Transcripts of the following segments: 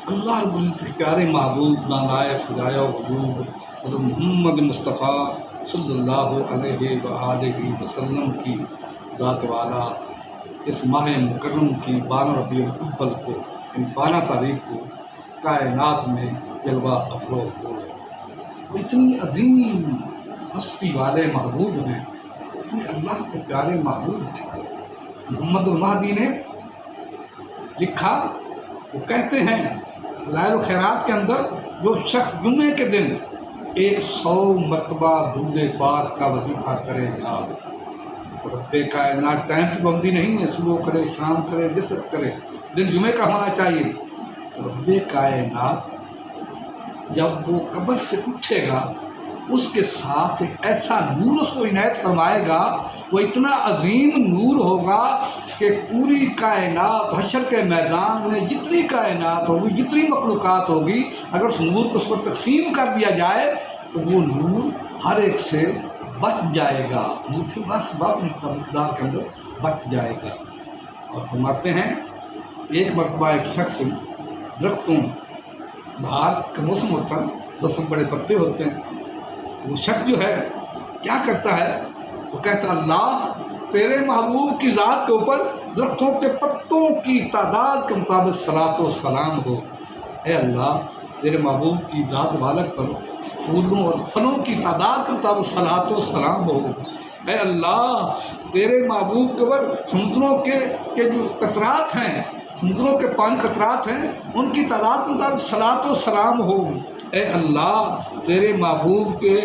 اللہ رب العزت کے پیارے محبوب دانائے فضائے وجود حضرت محمد مصطفیٰ صلی اللہ علیہ وآلہ وسلم کی ذات والا اس ماہ مکرم کی 12 ربیع الاول کو 12 تاریخ کو کائنات میں جلوہ افروز ہو گئے۔ وہ اتنی عظیم ہستی والے محبوب ہیں، اتنے اللہ کے پیارے محبوب ہیں۔ محمد المہدی نے لکھا، وہ کہتے ہیں لائل الخیرات کے اندر، جو شخص جمعے کے دن 100 مرتبہ درود پاک کا وظیفہ کرے گا تو رب کائنات، ٹائم کی پابندی نہیں ہے، صبح کرے شام کرے جس وقت کرے، دن جمعے کا ہونا چاہیے، تو رب کائنات جب وہ قبر سے اٹھے گا اس کے ساتھ ایک ایسا نور اس کو عنایت فرمائے گا، وہ اتنا عظیم نور ہوگا کہ پوری کائنات، حشر کے میدان میں جتنی کائنات ہوگی، جتنی مخلوقات ہوگی، اگر اس نور کو اس پر تقسیم کر دیا جائے تو وہ نور ہر ایک سے بچ جائے گا، نور کی بس مقدار کے اندر بچ جائے گا۔ اور فرماتے ہیں ایک مرتبہ ایک شخص درختوں، بہار کا موسم ہوتا ہے، درختوں بڑے پتے ہوتے ہیں، وہ شخص جو ہے کیا کرتا ہے، وہ کہتا اللہ تیرے محبوب کی ذات کے اوپر درختوں کے پتوں کی تعداد کے مطابق صلاۃ و سلام ہو۔ اے اللہ تیرے محبوب کی ذات والک پر پھولوں اور پھلوں کی تعداد کے مطابق صلاۃ و سلام ہو۔ اے اللہ تیرے محبوب کے اوپر سمندروں کے جو قطرات ہیں، سمندروں کے پانی قطرات ہیں، ان کی تعداد کے مطابق صلاۃ و سلام ہو۔ اے اللہ تیرے محبوب کے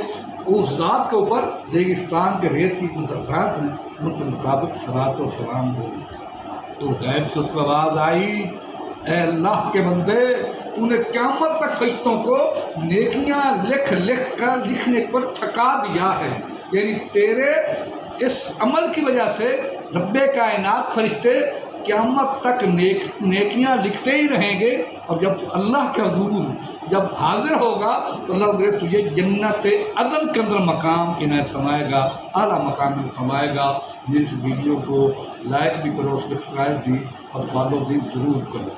اس ذات کے اوپر ریگستان کے ریت کی جو ذرات ہیں ان کے مطابق صلاۃ و سلام ہو۔ تو غیب سے اس کو آواز آئی، اے اللہ کے بندے تو نے قیامت تک فرشتوں کو نیکیاں لکھ لکھ کر لکھنے پر تھکا دیا ہے، یعنی تیرے اس عمل کی وجہ سے رب کائنات فرشتے قیامت تک نیکیاں لکھتے ہی رہیں گے، اور جب اللہ کے حضور جب حاضر ہوگا تو اللہ تعالیٰ تجھے جنت عدن کے اندر مقام عنایت فرمائے گا، اعلیٰ مقام میں فرمائے گا۔ اس ویڈیو کو لائک بھی کرو، سبسکرائب بھی اور فالو بھی ضرور کرو۔